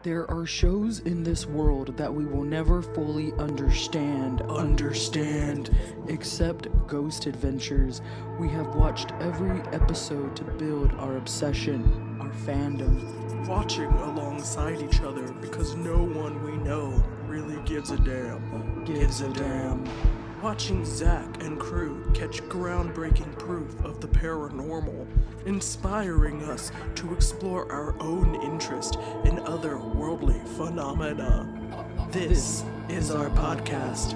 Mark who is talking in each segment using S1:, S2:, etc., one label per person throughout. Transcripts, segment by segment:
S1: There are shows in this world that we will never fully understand, except Ghost Adventures. We have watched every episode to build our obsession, our fandom.
S2: Watching alongside each other because no one we know really gives a damn. Watching Zach and crew catch groundbreaking proof of the paranormal, inspiring us to explore our own interest in other worldly phenomena. This is our podcast.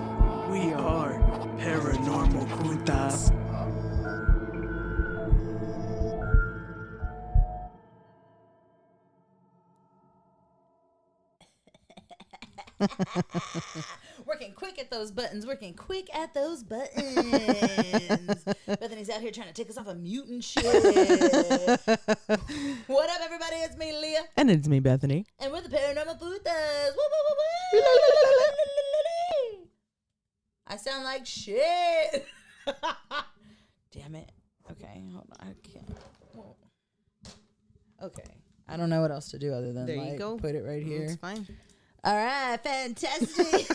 S2: We are Paranormal Putas.
S3: Working quick at those buttons. Bethany's out here trying to take us off a mutant shit. What up, everybody? It's me, Leah.
S4: And it's me, Bethany.
S3: And we're the Paranormal Putas. Woo, woo, woo, woo. I sound like shit. Damn it. Okay, hold on. I can't. Whoa. Okay. I don't know what else to do other than
S4: There you go.
S3: Put it right here.
S4: It's fine.
S3: All right, fantastic.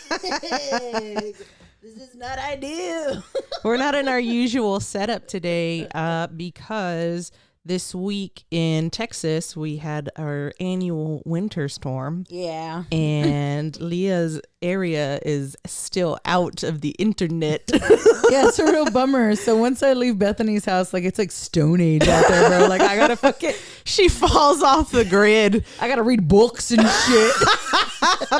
S3: This is not ideal.
S4: We're not in our usual setup today because this week in Texas, we had our annual winter storm.
S3: Yeah.
S4: And Leah's area is still out of the internet.
S3: Yeah, it's a real bummer. So once I leave Bethany's house, like it's like Stone Age out there, bro. Like I gotta fucking,
S4: She falls off the grid
S3: I gotta read books and shit.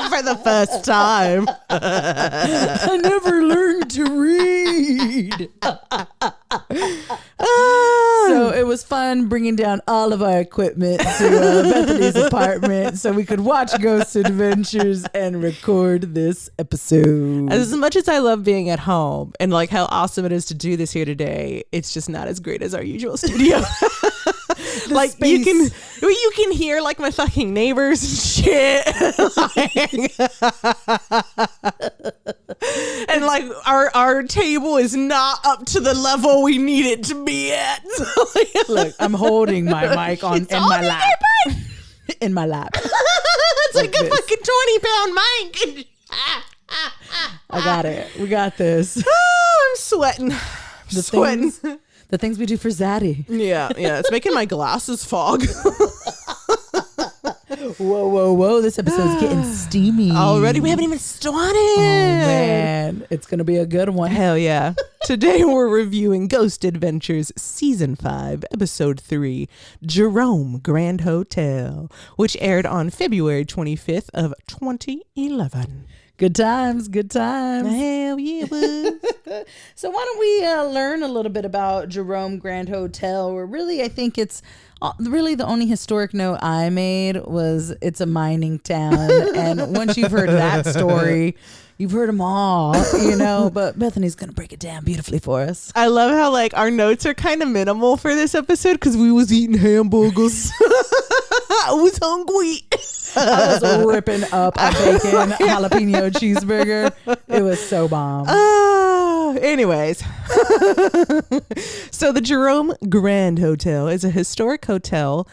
S4: for the first time.
S3: I never learned to read. So it was fun bringing down all of our equipment to Bethany's apartment so we could watch Ghost Adventures and record this episode.
S4: As much as I love being at home and like how awesome it is to do this here today, it's just not as great as our usual studio. Like
S3: space.
S4: you can hear like my fucking neighbors and shit. And like our table is not up to the level we need it to be at.
S3: Look, I'm holding my mic in my lap. In my lap.
S4: It's like a
S3: this.
S4: fucking 20-pound mic.
S3: I got it. We got this.
S4: Oh, I'm sweating.
S3: The things we do for Zaddy.
S4: Yeah, it's making my glasses fog.
S3: Whoa. This episode's getting steamy.
S4: Already? We haven't even started.
S3: Oh, man. It's going to be a good one.
S4: Hell yeah. Today we're reviewing Ghost Adventures Season 5, Episode 3, Jerome Grand Hotel, which aired on February 25th of 2011.
S3: Good times.
S4: Hell yeah, bud.
S3: So why don't we learn a little bit about Jerome Grand Hotel? Where really, I think it's really the only historic note I made was it's a mining town. And once you've heard that story, you've heard them all, you know. But Bethany's going to break it down beautifully for us.
S4: I love how like our notes are kind of minimal for this episode because we was eating hamburgers. I was hungry.
S3: I was ripping up a bacon jalapeno cheeseburger. It was so bomb.
S4: Anyways, so the Jerome Grand Hotel is a historic hotel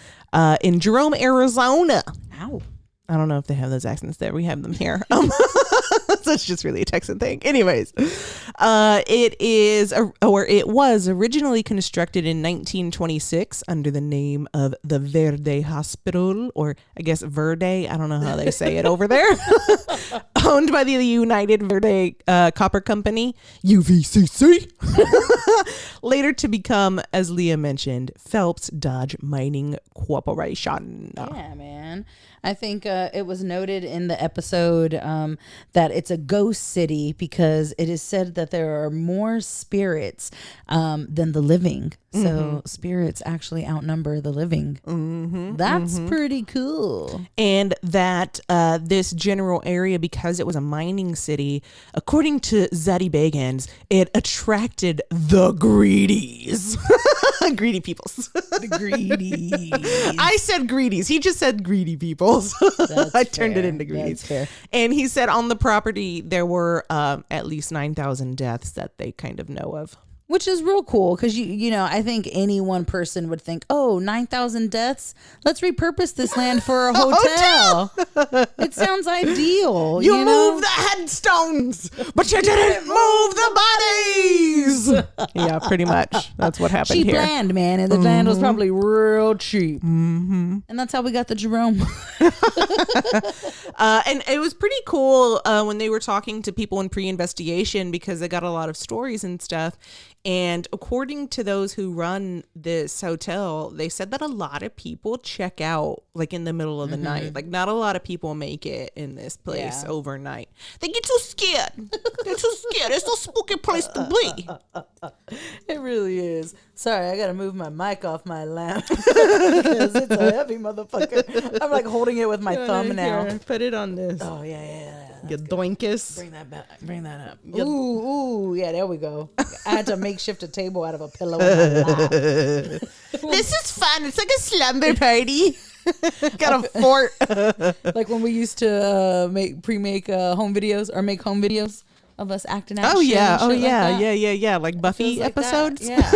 S4: in Jerome, Arizona.
S3: Ow.
S4: I don't know if they have those accents there. We have them here. So it's just really a Texan thing. Anyways, it was originally constructed in 1926 under the name of the Verde Hospital, or I guess Verde. I don't know how they say it over there. Owned by the United Verde Copper Company, UVCC. Later to become, as Leah mentioned, Phelps Dodge Mining Corporation.
S3: Yeah, man. I think it was noted in the episode that it's a ghost city because it is said that there are more spirits than the living. So spirits actually outnumber the living. That's pretty cool.
S4: And that this general area, because it was a mining city, according to Zaddy Bagans, it attracted the greedies. Greedy peoples.
S3: The greedies.
S4: I said greedies. He just said greedy peoples. I turned it into greedies.
S3: That's fair.
S4: And he said on the property there were at least 9,000 deaths that they kind of know of.
S3: Which is real cool because I think any one person would think, oh, 9,000 deaths. Let's repurpose this land for a hotel. It sounds ideal.
S4: You moved the headstones, but you didn't move the bodies. Yeah, pretty much. That's what happened
S3: cheap
S4: here.
S3: Land, man, and the land was probably real cheap. And that's how we got the Jerome.
S4: And it was pretty cool when they were talking to people in pre-investigation because they got a lot of stories and stuff. And according to those who run this hotel, they said that a lot of people check out like in the middle of the night. Like not a lot of people make it in this place overnight. They get too scared. They're too scared. It's a spooky place to be.
S3: It really is. Sorry, I got to move my mic off my lamp because it's a heavy motherfucker. I'm like holding it with my thumb now.
S4: Here, put it on this.
S3: Oh, yeah.
S4: You doinkus.
S3: Bring that back. Bring that up. Ooh, yeah, there we go. I had to makeshift a table out of a pillow in my lap.
S4: This is fun. It's like a slumber party. Got a fort.
S3: Like when we used to make home videos or make home videos of us acting out.
S4: Oh yeah,
S3: like
S4: yeah. Like Buffy
S3: like
S4: episodes.
S3: Yeah.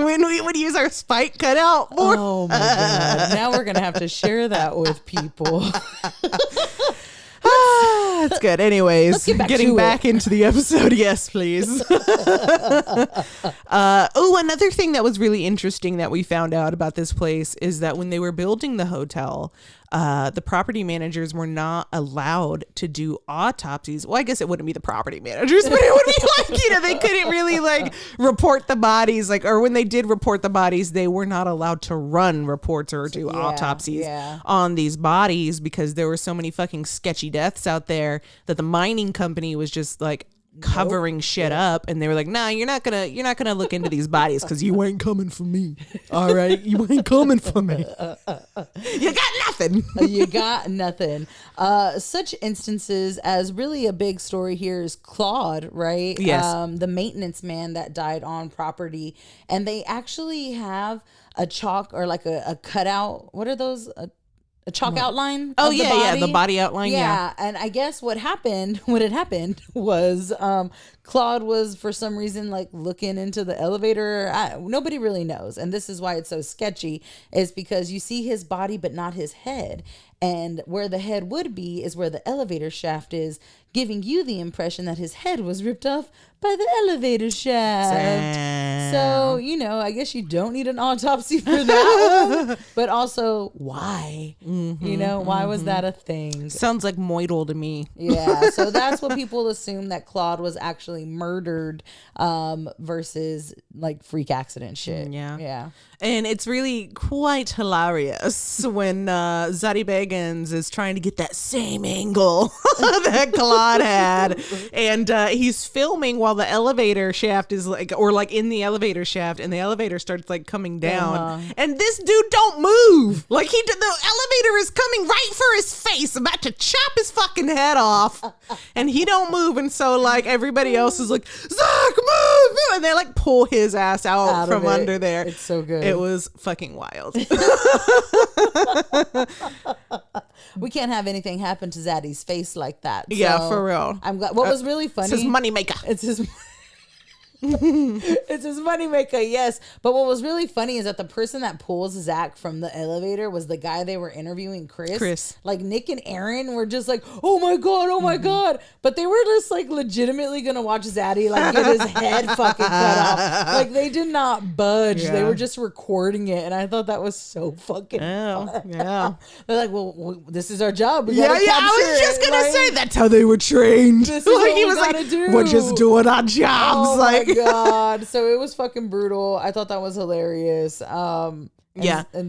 S4: When we would use our Spike cutout.
S3: Oh my god! Now we're gonna have to share that with people.
S4: That's good. Anyways, getting back into the episode. Yes, please. Another thing that was really interesting that we found out about this place is that when they were building the hotel, the property managers were not allowed to do autopsies. Well, I guess it wouldn't be the property managers, but it would be like, they couldn't really like report the bodies. Like, or when they did report the bodies, they were not allowed to run reports or do autopsies on these bodies because there were so many fucking sketchy deaths out there that the mining company was just like covering shit up, and they were like, nah, you're not gonna look into these bodies because you ain't coming for me. All right, you ain't coming for me. You got nothing.
S3: You got nothing. Such instances as really a big story here is Claude, right?
S4: Yes.
S3: The maintenance man that died on property, and they actually have a chalk or like a cutout. What are those? A chalk outline.
S4: Oh yeah, the body outline. Yeah,
S3: and I guess what had happened was Claude was for some reason like looking into the elevator. Nobody really knows, and this is why it's so sketchy. Is because you see his body but not his head, and where the head would be is where the elevator shaft is, giving you the impression that his head was ripped off by the elevator shaft. So, I guess you don't need an autopsy for that one. But also, why? Why was that a thing?
S4: Sounds like moidal to me.
S3: Yeah, so that's what people assume, that Claude was actually murdered versus like freak accident shit. Yeah.
S4: And it's really quite hilarious when Zadie Bagans is trying to get that same angle that Claude had. And he's filming while the elevator shaft is in the elevator shaft, and the elevator starts like coming down. And this dude don't move. Like the elevator is coming right for his face, about to chop his fucking head off. And he don't move. And so like everybody else is like, Zach, move! And they like pull his ass out from under there.
S3: It's so good.
S4: It was fucking wild.
S3: We can't have anything happen to Zaddy's face like that.
S4: Yeah,
S3: so
S4: for real.
S3: I'm glad. What was really funny?
S4: It's his moneymaker.
S3: It's his. It's his moneymaker, yes. But what was really funny is that the person that pulls Zach from the elevator was the guy they were interviewing, Chris. Like Nick and Aaron were just like, oh my god. But they were just like legitimately gonna watch Zaddy like get his head fucking cut off. Like they did not budge. They were just recording it, and I thought that was so fucking fun.
S4: Yeah.
S3: They're like, well, this is our job. We
S4: I
S3: gotta
S4: was just gonna say that's how they were trained.
S3: This is what he was like,
S4: we're just doing our jobs.
S3: Oh my god. So it was fucking brutal. I thought that was hilarious. And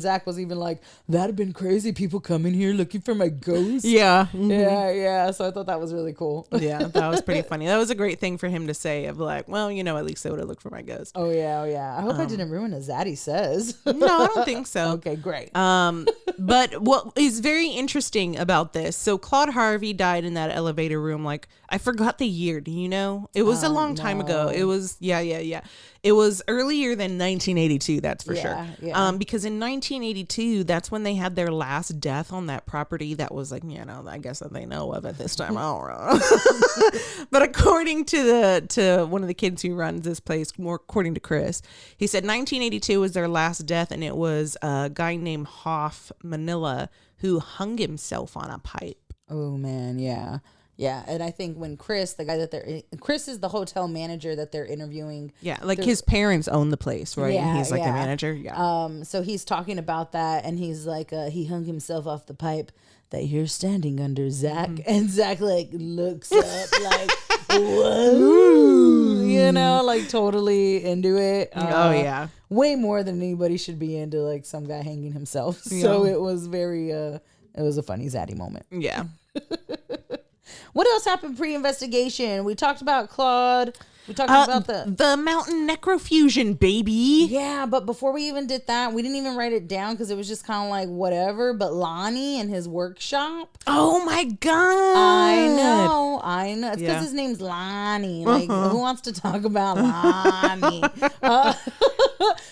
S3: Zach was even like, that'd have been crazy, people coming here looking for my ghost.
S4: Yeah.
S3: Yeah. So I thought that was really cool.
S4: Yeah, that was pretty funny. That was a great thing for him to say, of like, well, at least they would have looked for my ghost.
S3: Oh yeah. I hope I didn't ruin a Zaddy says.
S4: No, I don't think so.
S3: Okay, great.
S4: But what is very interesting about this, so Claude Harvey died in that elevator room, like, I forgot the year. Do you know? It was a long time ago. It was, It was earlier than 1982, that's for sure.
S3: Yeah.
S4: Because because in 1982, that's when they had their last death on that property. That was like, you know, I guess that they know of at this time. I don't know. But according to one of the kids who runs this place, more according to Chris, he said 1982 was their last death, and it was a guy named Hoff Manila who hung himself on a pipe.
S3: Oh man, yeah. Yeah, and I think when Chris, the guy that Chris is the hotel manager that they're interviewing.
S4: Yeah, like his parents own the place, right?
S3: Yeah,
S4: and he's like the
S3: yeah.
S4: manager. Yeah.
S3: So he's talking about that, and he's like, he hung himself off the pipe that you're standing under, Zach. And Zach like looks up like, whoa, you know, like totally into it.
S4: Oh yeah,
S3: way more than anybody should be into like some guy hanging himself. So it was very, it was a funny zaddy moment.
S4: yeah.
S3: What else happened pre-investigation? We talked about Claude. We talked about
S4: the mountain necrofusion, baby.
S3: Yeah, but before we even did that, we didn't even write it down because it was just kind of like whatever. But Lonnie and his workshop.
S4: Oh my god!
S3: I know. It's because his name's Lonnie. Like, who wants to talk about Lonnie?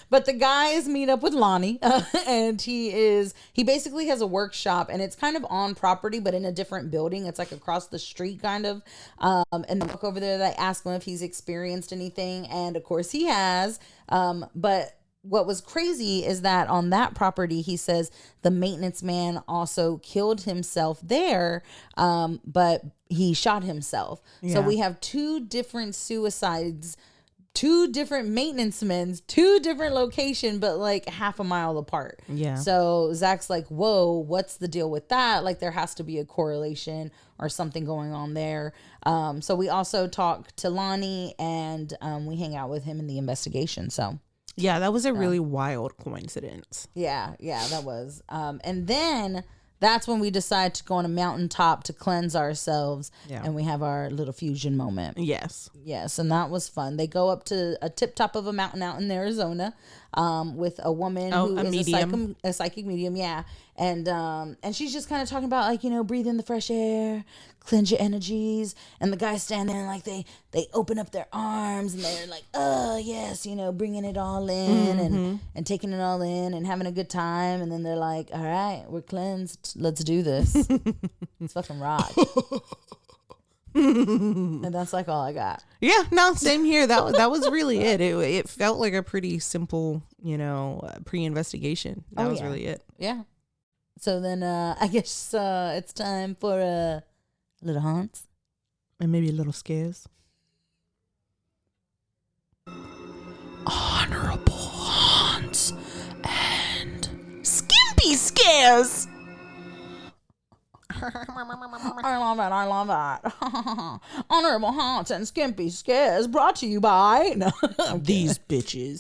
S3: But the guys meet up with Lonnie, and he basically has a workshop, and it's kind of on property, but in a different building. It's like across the street, kind of. And they walk over there. They ask him if he's experienced anything, and of course he has. But what was crazy is that on that property, he says the maintenance man also killed himself there, but he shot himself.
S4: Yeah.
S3: So we have two different suicides, two different maintenance men, two different locations, but like half a mile apart.
S4: Yeah.
S3: So Zach's like, whoa, what's the deal with that? Like there has to be a correlation or something going on there. So we also talk to Lonnie, and we hang out with him in the investigation. So
S4: yeah, that was a really wild coincidence.
S3: yeah, that was. And then that's when we decide to go on a mountaintop to cleanse ourselves. Yeah. And we have our little fusion moment.
S4: Yes.
S3: Yes. And that was fun. They go up to a tip top of a mountain out in Arizona with a woman who is a psychic medium. Yeah. And she's just kind of talking about like, you know, breathe in the fresh air, cleanse your energies. And the guys stand there and like they open up their arms and they're like, oh yes, you know, bringing it all in and taking it all in and having a good time. And then they're like, all right, we're cleansed. Let's do this. It's fucking rock. And that's like all I got.
S4: Yeah, no, same here. That was really it. It felt like a pretty simple, you know, pre-investigation. That was really it.
S3: Yeah. So then I guess it's time for a little haunts.
S4: And maybe a little scares.
S1: Honorable haunts and
S4: skimpy scares.
S3: I love that. Honorable haunts and skimpy scares brought to you by
S4: These bitches.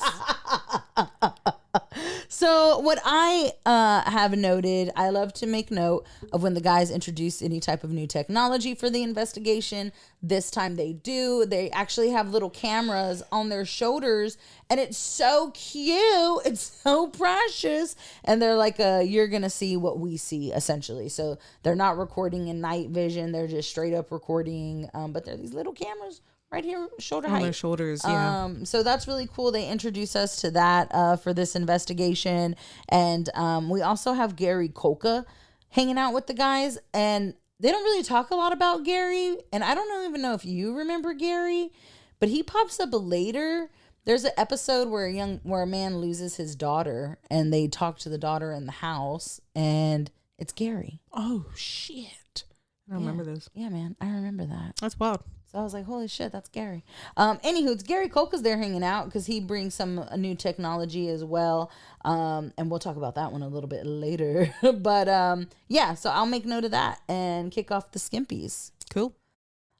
S3: So what I have noted, I love to make note of when the guys introduce any type of new technology for the investigation. This time they do. They actually have little cameras on their shoulders, and it's so cute. It's so precious. And they're like, you're going to see what we see, essentially. So they're not recording in night vision. They're just straight up recording. But they're these little cameras right here, shoulder height.
S4: On their shoulders, yeah.
S3: So that's really cool. They introduce us to that for this investigation. And we also have Gary Kolka hanging out with the guys. And they don't really talk a lot about Gary. And I don't even know if you remember Gary, but he pops up later. There's an episode where a man loses his daughter, and they talk to the daughter in the house, and it's Gary.
S4: Oh, shit. I don't remember this.
S3: Yeah, man. I remember that.
S4: That's wild.
S3: So I was like, holy shit, that's Gary. Anywho, it's Gary Kolka's there hanging out because he brings some new technology as well. And we'll talk about that one a little bit later. But yeah, so I'll make note of that and kick off the skimpies.
S4: Cool.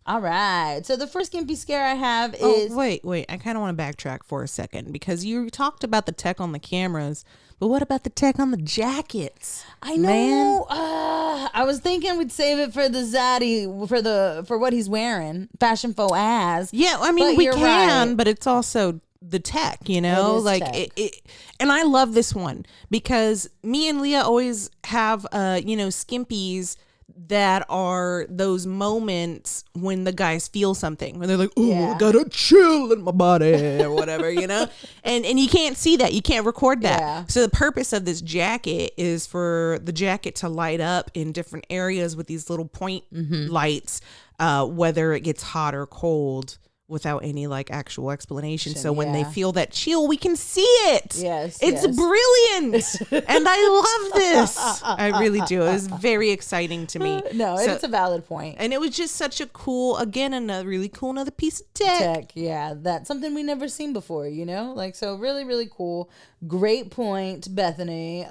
S3: All right. So the first skimpy scare I have is...
S4: Oh, wait. I kind of want to backtrack for a second because you talked about the tech on the cameras, but what about the tech on the jackets?
S3: I know. I was thinking we'd save it for the Zaddy, for what he's wearing. Fashion faux ass.
S4: Yeah, I mean, we can,
S3: right.
S4: But it's also the tech, you know?
S3: It is tech.
S4: And I love this one because me and Leah always have, skimpies that are those moments when the guys feel something, when they're like, oh,
S3: Yeah.
S4: I got a chill in my body or whatever, you know? And you can't see that. You can't record that.
S3: Yeah.
S4: So the purpose of this jacket is for the jacket to light up in different areas with these little point lights, whether it gets hot or cold, without any like actual explanation. So when they
S3: Yeah.
S4: feel that chill, we can see it.
S3: Yes,
S4: It's
S3: yes.
S4: brilliant. And I love this. I really do. It was very exciting to me.
S3: No,
S4: So-
S3: it's a valid point.
S4: and it was just such a cool, again, another really cool, another piece of tech.
S3: Yeah, that's something we never seen before, you know? Like, so really, really cool. Great point, Bethany.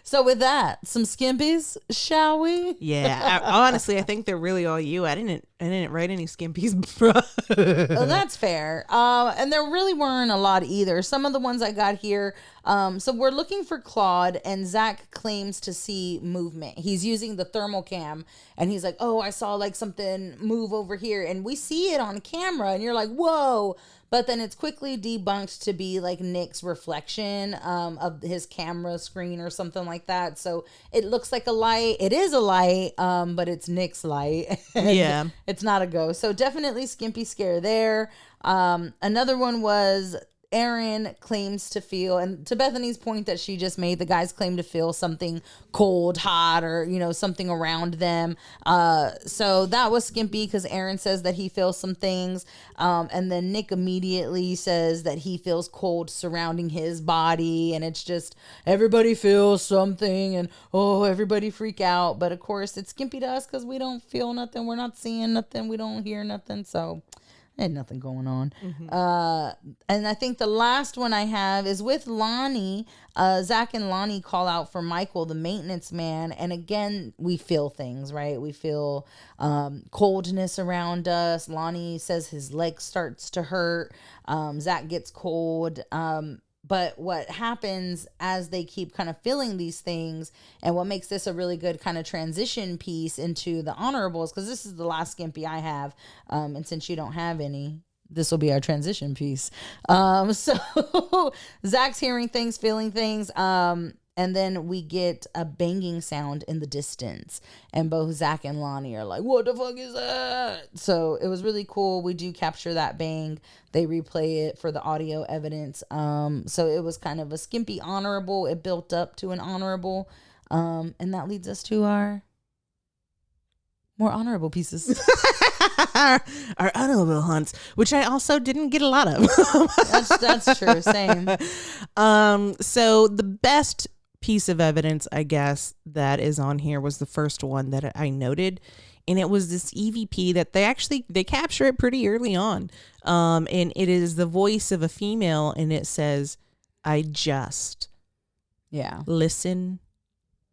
S3: So with that, some skimpies, shall we?
S4: Yeah, honestly, I think they're really all you. I didn't write any skimpies, bro.
S3: Oh, that's fair. And there really weren't a lot either. Some of the ones I got here. So we're looking for Claude, and Zach claims to see movement. He's using the thermal cam, and he's like, "Oh, I saw like something move over here," and we see it on camera, and you're like, "Whoa!" But then it's quickly debunked to be like Nick's reflection of his camera screen or something like that. So it looks like a light. It is a light, but it's Nick's light. And
S4: Yeah.
S3: it's not a ghost. So definitely skimpy scare there. Another one was Aaron claims to feel, and to Bethany's point that she just made, the guys claim to feel something cold, hot, or, you know, something around them. So that was skimpy because Aaron says that he feels some things. And then Nick immediately says that he feels cold surrounding his body. And it's just everybody feels something, and oh, everybody freak out. But of course, it's skimpy to us because we don't feel nothing. We're not seeing nothing. We don't hear nothing. So had nothing going on. And I think the last one I have is with Lonnie. Zach and Lonnie call out for Michael, the maintenance man. And again, we feel things, right? We feel coldness around us. Lonnie says his leg starts to hurt. Zach gets cold. But what happens as they keep kind of feeling these things, and what makes this a really good kind of transition piece into the honorables, because this is the last skimpy I have, and since you don't have any, this will be our transition piece. So Zach's hearing things, feeling things, and then we get a banging sound in the distance. And both Zach and Lonnie are like, what the fuck is that? So it was really cool. We do capture that bang. They replay it for the audio evidence. So it was kind of a skimpy honorable. It built up to an honorable. And that leads us to our more honorable pieces.
S4: Our honorable hunts, which I also didn't get a lot of.
S3: That's true. Same.
S4: So the best piece of evidence, I guess, that is on here was the first one that I noted, and it was this EVP that they capture it pretty early on, and it is the voice of a female, and it says, "I just listen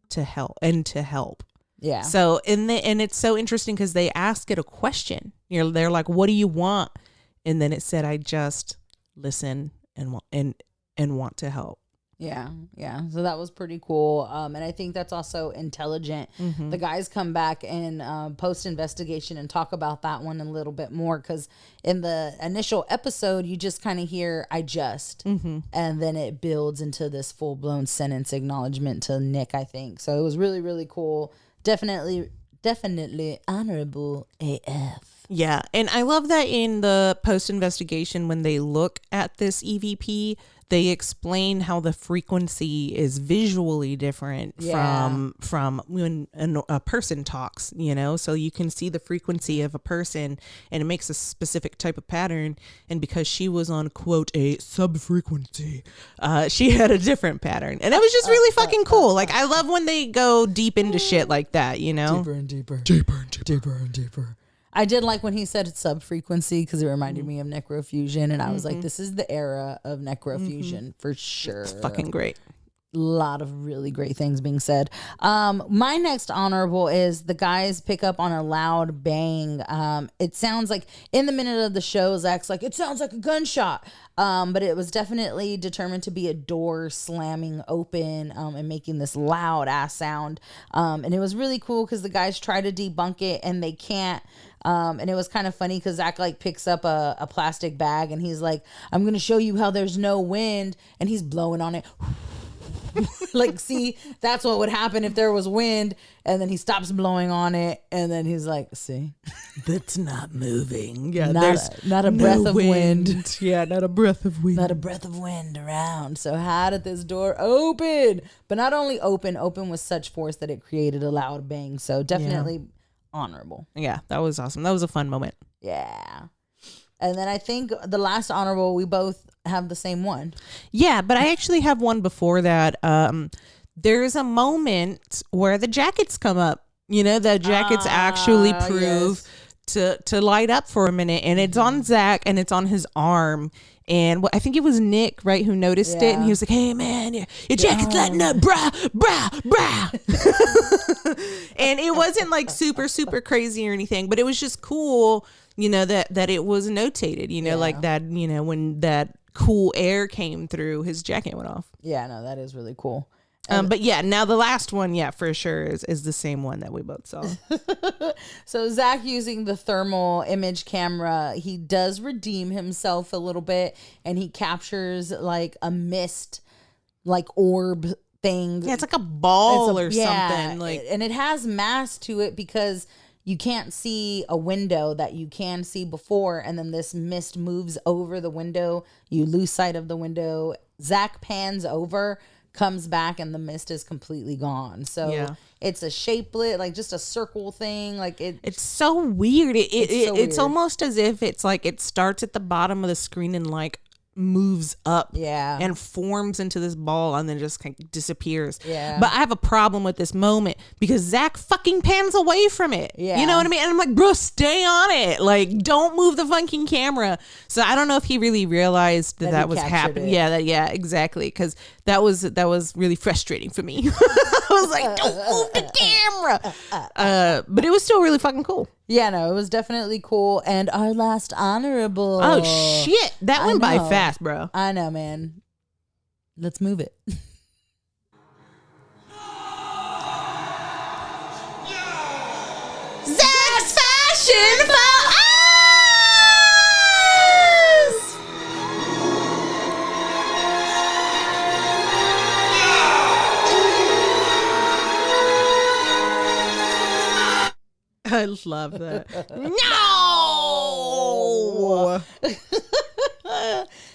S4: to help and to help."
S3: Yeah.
S4: So and it's so interesting because they ask it a question. They're like, "What do you want?" And then it said, "I just listen and want to help."
S3: Yeah. So that was pretty cool. And I think that's also intelligent. The guys come back and post investigation and talk about that one a little bit more, because in the initial episode, you just kind of hear, I just, and then it builds into this full blown sentence acknowledgement to Nick, I think. So it was really, really cool. Definitely honorable AF.
S4: Yeah. And I love that in the post investigation, when they look at this EVP, they explain how the frequency is visually different from when a person talks, so you can see the frequency of a person, and it makes a specific type of pattern. And because she was on, quote, a sub frequency, she had a different pattern. And it was just really fucking cool. Like, I love when they go deep into shit like that,
S3: Deeper and deeper. I did like when he said sub frequency, because it reminded me of necrofusion, and I was like, this is the era of necrofusion for sure.
S4: It's fucking great.
S3: Lot of really great things being said. My next honorable is the guys pick up on a loud bang. It sounds like in the minute of the show, Zach's like, it sounds like a gunshot. But it was definitely determined to be a door slamming open and making this loud ass sound. And it was really cool because the guys try to debunk it and they can't. And it was kind of funny because Zach like picks up a plastic bag and he's like, I'm going to show you how there's no wind. And he's blowing on it. Like, see, that's what would happen if there was wind. And then he stops blowing on it. And then he's like, see,
S4: That's not moving. Yeah,
S3: not a breath of wind.
S4: Yeah, not a breath of wind.
S3: Not a breath of wind around. So how did this door open? But not only open with such force that it created a loud bang. So definitely honorable.
S4: Yeah, that was awesome. That was a fun moment.
S3: Yeah. And then I think the last honorable, we both have the same one.
S4: Yeah, but I actually have one before that. There's a moment where the jackets come up. You know, the jackets actually prove to light up for a minute. And it's on Zach and it's on his arm. And I think it was Nick, right, who noticed it. And he was like, hey, man, your jacket's lighting up, brah, brah, brah. And it wasn't like super, super crazy or anything. But it was just cool, you know, that it was notated, you know, like that, you know, when that cool air came through, his jacket went off.
S3: Yeah, no, that is really cool.
S4: But yeah, now the last one, for sure is the same one that we both saw.
S3: So Zach, using the thermal image camera, he does redeem himself a little bit, and he captures like a mist, like orb thing.
S4: Yeah, it's like a ball or something. Like,
S3: and it has mass to it because you can't see a window that you can see before, and then this mist moves over the window. You lose sight of the window. Zach pans over, comes back, and the mist is completely gone. So it's a shapelet, like just a circle thing. Like
S4: it's so weird. It's
S3: weird.
S4: almost as if it's like it starts at the bottom of the screen and like moves up and forms into this ball and then just kind of disappears. But I have a problem with this moment because Zach fucking pans away from it. You know what I mean? And I'm like, bro, stay on it. Like, don't move the fucking camera. So I don't know if he really realized that was happening. Yeah, exactly. Because that was really frustrating for me. I was like, don't move the camera. But it was still really fucking cool.
S3: Yeah, no, it was definitely cool. And our last honorable.
S4: Oh, shit. That went by fast, bro.
S3: I know, man. Let's move it.
S4: Zach's fashion for us! I love that. No!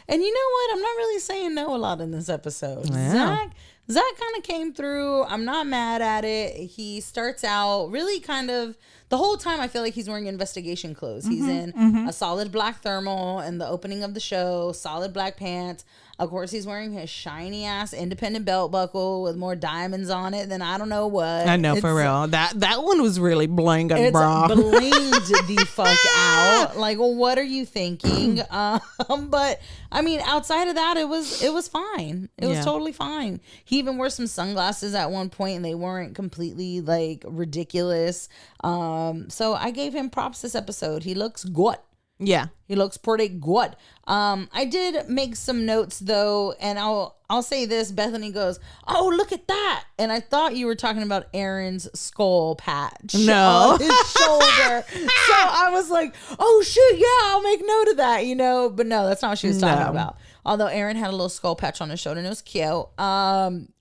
S3: And you know what? I'm not really saying no a lot in this episode.
S4: Yeah.
S3: Zach kind of came through. I'm not mad at it. He starts out really kind of the whole time. I feel like he's wearing investigation clothes. He's in a solid black thermal in the opening of the show, solid black pants. Of course, he's wearing his shiny ass independent belt buckle with more diamonds on it than I don't know what.
S4: I know, for real. That one was really blinging, bro.
S3: Blinged the fuck out. Like, well, what are you thinking? But I mean, outside of that, it was fine. It was totally fine. He even wore some sunglasses at one point, and they weren't completely like ridiculous. So I gave him props this episode. He looks good.
S4: Yeah.
S3: He looks pretty good. I did make some notes though, and I'll say this. Bethany goes, "Oh, look at that!" And I thought you were talking about Aaron's skull patch on his shoulder. So I was like, "Oh shit, yeah, I'll make note of that," you know. But no, that's not what she was talking about. Although Aaron had a little skull patch on his shoulder, and it was cute.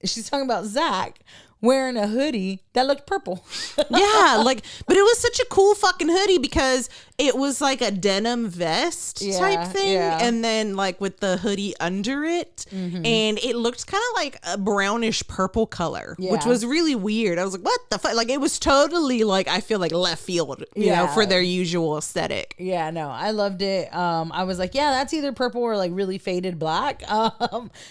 S3: She's talking about Zach wearing a hoodie that looked purple.
S4: Yeah, like, but it was such a cool fucking hoodie because it was like a denim vest type thing, and then like with the hoodie under it, and it looked kind of like a brownish purple color, which was really weird. I was like, what the fuck? Like, it was totally like, I feel like left field, you know, for their usual aesthetic.
S3: Yeah, no, I loved it. I was like, yeah, that's either purple or like really faded black.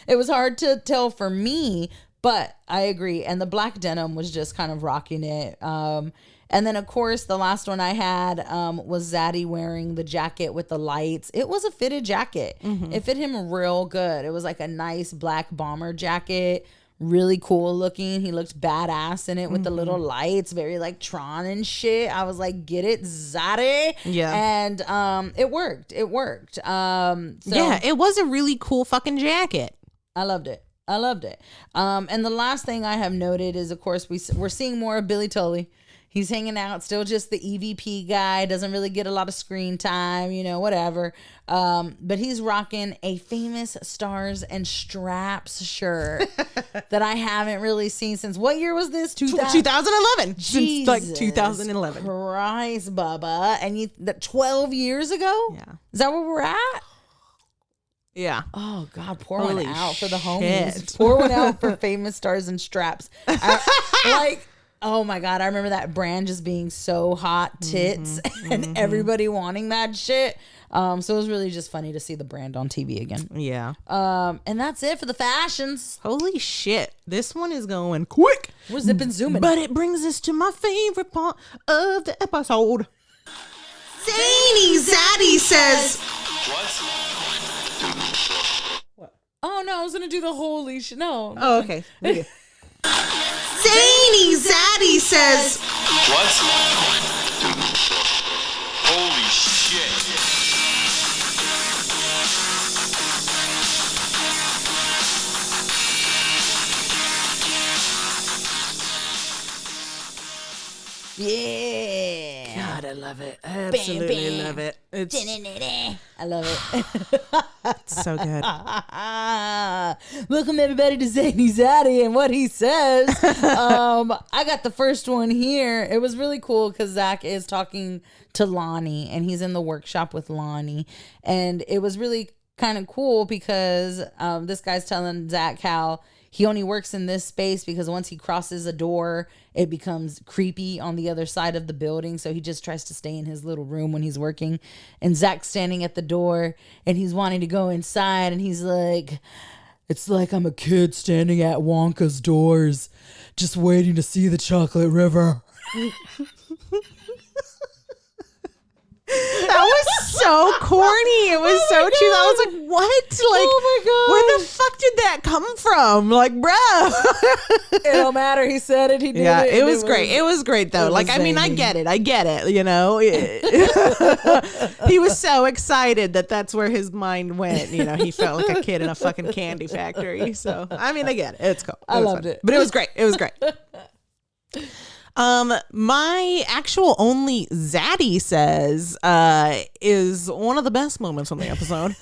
S3: It was hard to tell for me, but I agree. And the black denim was just kind of rocking it. And then, of course, the last one I had was Zaddy wearing the jacket with the lights. It was a fitted jacket. It fit him real good. It was like a nice black bomber jacket. Really cool looking. He looked badass in it with the little lights. Very like Tron and shit. I was like, get it, Zaddy.
S4: Yeah.
S3: And it worked. It worked. So
S4: yeah, it was a really cool fucking jacket.
S3: I loved it. I loved it. And the last thing I have noted is, of course, we're seeing more of Billy Tully. He's hanging out, still just the EVP guy, doesn't really get a lot of screen time, whatever. But he's rocking a famous Stars and Straps shirt that I haven't really seen since, what year was this?
S4: 2011.
S3: Jesus
S4: Since like 2011.
S3: Christ, Bubba. And 12 years ago?
S4: Yeah.
S3: Is that where we're at?
S4: Yeah.
S3: Oh, God, pour
S4: Holy
S3: one out for the
S4: shit.
S3: homies. Pour one out for famous Stars and Straps. Oh my God, I remember that brand just being so hot tits and everybody wanting that shit. So it was really just funny to see the brand on TV again.
S4: Yeah.
S3: And that's it for the fashions.
S4: Holy shit. This one is going quick.
S3: We're zipping zooming.
S4: But it brings us to my favorite part of the episode.
S5: Zany Zaddy says,
S3: Oh no, I was gonna do the holy shit. No.
S4: Oh, okay.
S5: Zany Zaddy says,
S6: What? Holy shit.
S3: Yeah.
S4: God, I love it. I absolutely
S3: bam.
S4: love it. It's
S3: I love it.
S4: so good.
S3: Welcome everybody to Zany Zaddy and what he says. I got the first one here. It was really cool because Zach is talking to Lonnie and he's in the workshop with Lonnie, and it was really kind of cool because this guy's telling Zach how he only works in this space because once he crosses a door, it becomes creepy on the other side of the building. So he just tries to stay in his little room when he's working. And Zach's standing at the door and he's wanting to go inside. And he's like, it's like I'm a kid standing at Wonka's doors, just waiting to see the chocolate river.
S4: That was so corny. It was so cheesy. I was like, what? Like,
S3: Oh my God.
S4: where the fuck did that come from? Like, bruh.
S3: It don't matter. He said it. He did
S4: Yeah,
S3: it.
S4: it was great. It was great, though.
S3: it
S4: Like,
S3: was
S4: I mean, I
S3: zany.
S4: get it, He was so excited that's where his mind went. He felt like a kid in a fucking candy factory. So, I mean, I get it. It's cool.
S3: I
S4: was
S3: loved
S4: fun.
S3: it.
S4: But it was great. It was great. My actual only Zaddy says is one of the best moments on the episode.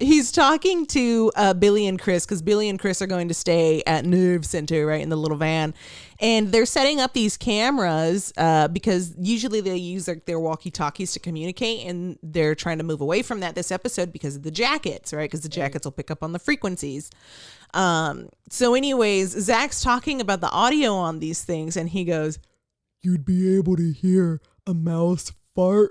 S4: He's talking to Billy and Chris because Billy and Chris are going to stay at Nerve Center, right, in the little van. And they're setting up these cameras because usually they use their walkie-talkies to communicate, and they're trying to move away from that this episode because of the jackets, right? Because the jackets will pick up on the frequencies. So anyways, Zach's talking about the audio on these things, and he goes,
S1: You'd be able to hear a mouse fart.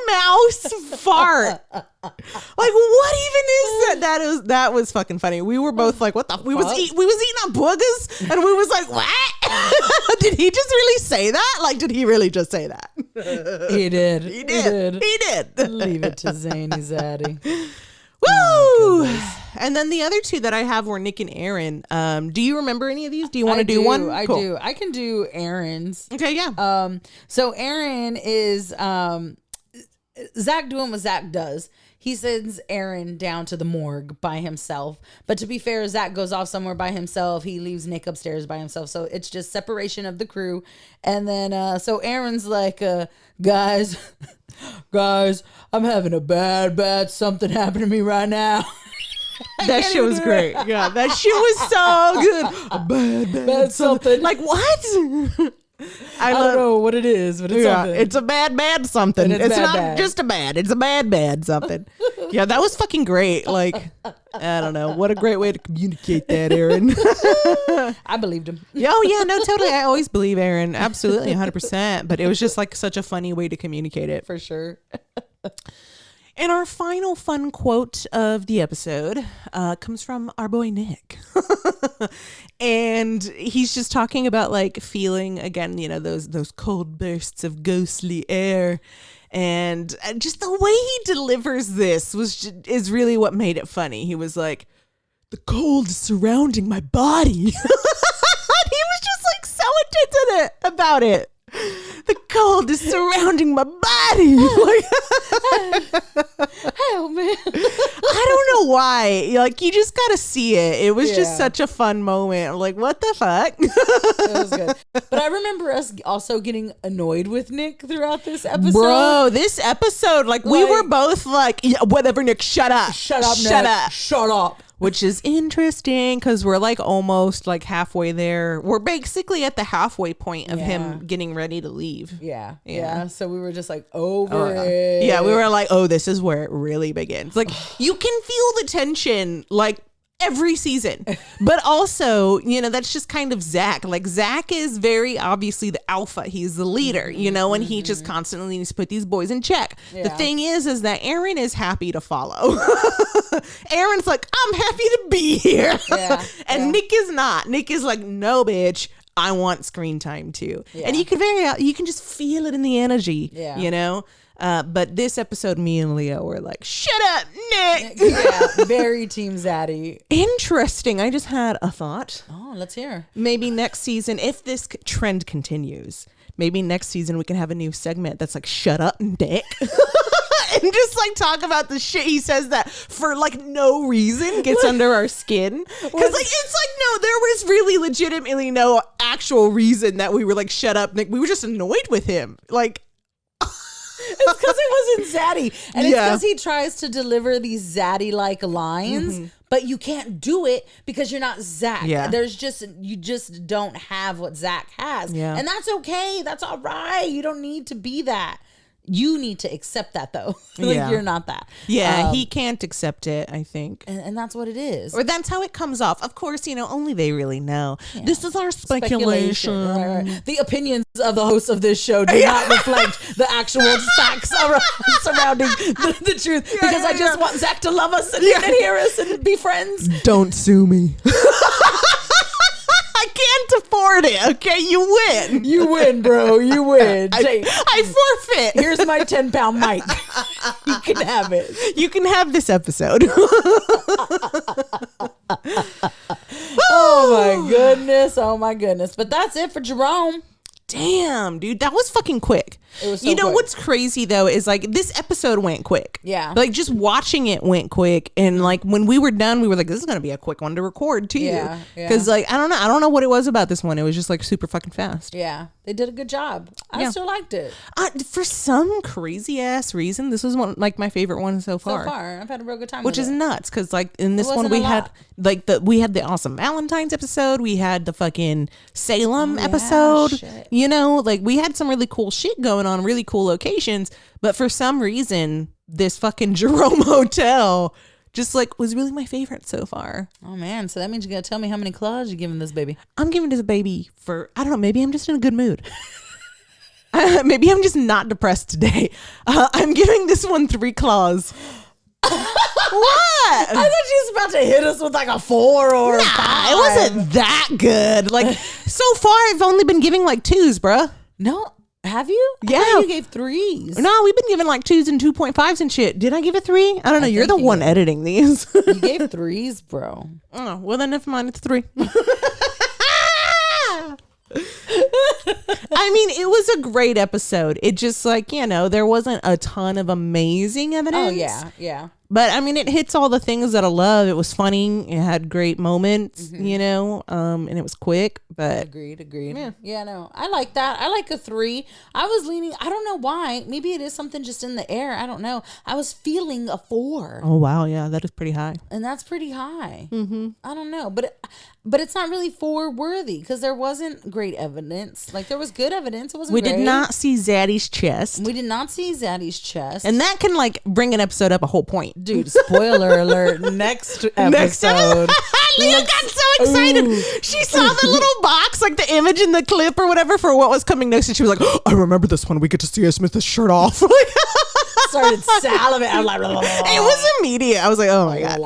S4: mouse fart. Like, what even is that? That was fucking funny. We were both like, what the we was eating our boogers, and we was like, what? Did he just really say that? Like, did he really just say that?
S3: He did.
S4: He did.
S3: Leave it to Zany Zaddy.
S4: Woo! And then the other two that I have were Nick and Aaron. Do you remember any of these? Do you want to do one?
S3: I
S4: Cool.
S3: do. I can do Aaron's.
S4: Okay, yeah.
S3: So Aaron is Zach doing what Zach does. He sends Aaron down to the morgue by himself. But to be fair, Zach goes off somewhere by himself. He leaves Nick upstairs by himself. So it's just separation of the crew. And then so Aaron's like, guys, I'm having a bad something happened to me right now.
S4: That shit was great. Yeah, that shit was so good. A bad
S3: something.
S4: Like, what?
S3: I don't know what it is, but it's something.
S4: It's a bad something.
S3: And it's
S4: It's not
S3: bad.
S4: just a bad. It's a bad something. Yeah, that was fucking great. Like, I don't know. What a great way to communicate that, Aaron.
S3: I believed him.
S4: Oh, yeah, no, totally. I always believe Aaron. Absolutely, 100%. But it was just like such a funny way to communicate it.
S3: For sure.
S4: And our final fun quote of the episode comes from our boy Nick. And he's just talking about like feeling again, those cold bursts of ghostly air. And just the way he delivers this is really what made it funny. He was like, the cold surrounding my body. He was just like so intense about it. The cold is surrounding my body.
S3: Hell, man.
S4: I don't know why. Like, you just got to see it. It was just such a fun moment. I'm like, what the fuck?
S3: It was good. But I remember us also getting annoyed with Nick throughout this episode.
S4: Bro, this episode, like we were both like, yeah, whatever, Nick, shut up.
S3: Shut up,
S4: Shut
S3: Nick.
S4: up.
S3: Shut up.
S4: Which is interesting because we're like almost like halfway there. We're basically at the halfway point of him getting ready to leave.
S3: Yeah. So we were just like over it.
S4: Yeah, we were like, oh, this is where it really begins. Like, you can feel the tension, like, every season. But also, you know, that's just kind of Zach. Like, Zach is very obviously the alpha. He's the leader, you know, and he just constantly needs to put these boys in check. The thing is that Aaron is happy to follow. Aaron's like, I'm happy to be here. And Nick is not. Nick is like, no, bitch. I want screen time too. And you can just feel it in the energy, you know? But this episode, me and Leo were like, shut up, Nick.
S3: Very Team Zaddy.
S4: Interesting. I just had a thought.
S3: Oh, let's hear.
S4: Maybe next season, if this trend continues, maybe next season we can have a new segment that's like, shut up, Nick. And just like talk about the shit he says that for like no reason gets under our skin. Because like it's like, no, there was really legitimately no actual reason that we were like, shut up, Nick. We were just annoyed with him. Like,
S3: it's because it wasn't Zaddy. And it's because he tries to deliver these Zaddy-like lines, but you can't do it because you're not Zach. You just don't have what Zach has. And that's okay. That's all right. You don't need to be that. You need to accept that, though. You're not that.
S4: He can't accept it, I think.
S3: And that's what it is.
S4: Or that's how it comes off. Of course, you know, only they really know. This is our speculation.
S3: Right. The opinions of the hosts of this show do not reflect the actual facts surrounding the truth. Because I just want Zach to love us and hear us and be friends.
S4: Don't sue me. I can't afford it. Okay, you win.
S3: You win, bro. You win.
S4: I forfeit.
S3: Here's my 10-pound mic. You can have it.
S4: You can have this episode.
S3: Oh my goodness. Oh my goodness. But that's it for Jerome.
S4: Damn, dude, that was fucking quick.
S3: It was so
S4: you know
S3: quick.
S4: What's crazy though is like this episode went quick.
S3: Yeah.
S4: Like just watching it went quick, and like when we were done, we were like, this is gonna be a quick one to record too.
S3: Yeah.
S4: Because like I don't know what it was about this one. It was just like super fucking fast.
S3: Yeah. They did a good job. I still liked it.
S4: For some crazy ass reason, this was one like my favorite one so far.
S3: I've had a real good time.
S4: Which
S3: with
S4: is
S3: it.
S4: nuts because like in this one
S3: wasn't
S4: we
S3: a
S4: had
S3: lot.
S4: like we had the awesome Valentine's episode, we had the fucking Salem episode,
S3: shit.
S4: you know, like we had some really cool shit going on, really cool locations, but for some reason this fucking Jerome Hotel just like was really my favorite so far.
S3: Oh man, so that means you gotta tell me how many claws you're giving this baby.
S4: I'm giving this baby for, I don't know, maybe I'm just in a good mood. Maybe I'm just not depressed today. I'm giving this one 3 claws. What?
S3: I thought she was about to hit us with like a 4 or a 5.
S4: It wasn't that good. Like so far I've only been giving like 2s, bruh.
S3: No, have you? I
S4: Yeah.
S3: thought you gave 3s.
S4: No, we've been giving like 2s and 2.5s and shit. Did I give a 3? I don't know. You're
S3: think
S4: the
S3: you
S4: one
S3: did.
S4: editing these.
S3: You gave 3s, bro.
S4: Oh, well then never mind. It's 3. I mean, it was a great episode. It just like, you know, there wasn't a ton of amazing evidence.
S3: Oh yeah.
S4: But I mean, it hits all the things that I love. It was funny. It had great moments, you know, and it was quick. But
S3: Agreed. Yeah, no. I like that. I like a 3. I was leaning, I don't know why. Maybe it is something just in the air. I don't know. I was feeling a 4.
S4: oh wow, yeah, that is pretty high.
S3: And that's pretty high. I don't know. But it's not really 4 worthy because there wasn't great evidence. Like there was good evidence. It wasn't
S4: We
S3: great.
S4: did not see Zaddy's chest,
S3: We did not see Zaddy's chest.
S4: and that can like bring an episode up a whole point.
S3: Dude, spoiler alert. Next episode.
S4: Leah got so excited.
S3: Ooh.
S4: She saw the little box, like the image in the clip or whatever for what was coming next, and she was like, oh, I remember this one. We get to see us with the shirt off.
S3: Started salivating. I was like,
S4: It was immediate. I was like, oh my God.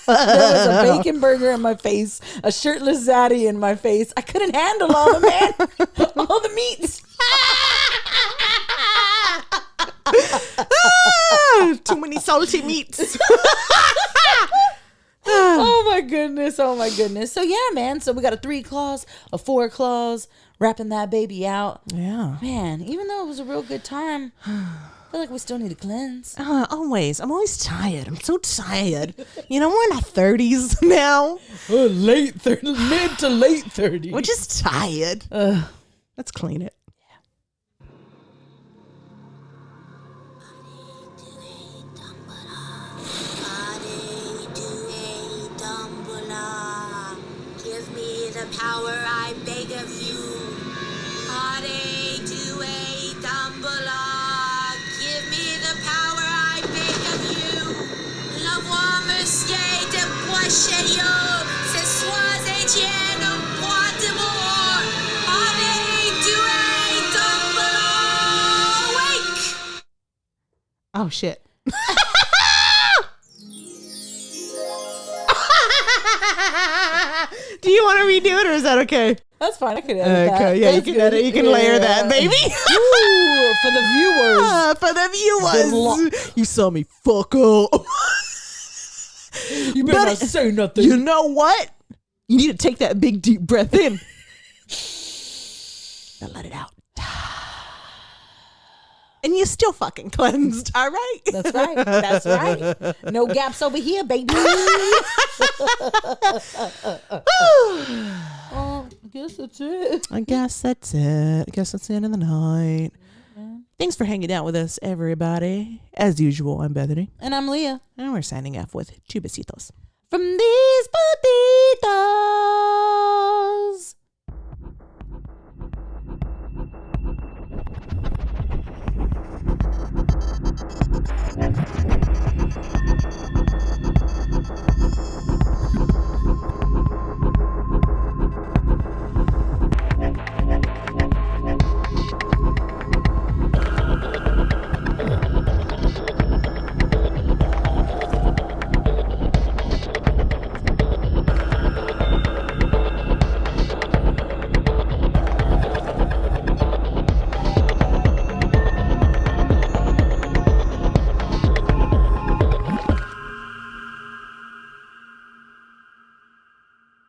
S3: There was a bacon burger in my face, a shirtless Zaddy in my face. I couldn't handle all the meats.
S4: Too many salty meats.
S3: Oh my goodness. So yeah, man. So we got a 3 claws, a 4 claws. rapping that baby out.
S4: Yeah.
S3: Man, even though it was a real good time, I feel like we still need to cleanse.
S4: Always. I'm always tired. I'm so tired. You know, we're in our 30s now.
S1: Mid to late 30s.
S4: We're just tired. Let's clean it.
S7: Give me the power, I beg of you. Hare Due Dumbledore. Give me the power, I beg of you. L'envoi, monsieur de Boischelliot. Ce soir, Etienne, roi de mort. Hare Due Dumbledore. Wake!
S4: Oh, shit. Do you want to redo it or is that okay?
S3: That's fine. I could edit that.
S4: Okay, yeah,
S3: That's
S4: you can edit. You can layer that, baby.
S3: Ooh, for the viewers.
S4: For the viewers. You saw me fuck up.
S1: You better not say nothing.
S4: You know what? You need to take that big deep breath in. Now let it out. And you're still fucking cleansed, all right?
S3: That's right. That's right. No gaps over here, baby. I guess that's it.
S4: I guess that's it. I guess that's the end of the night. Thanks for hanging out with us, everybody. As usual, I'm Bethany.
S3: And I'm Leah.
S4: And we're signing off with two besitos.
S3: From these potitos.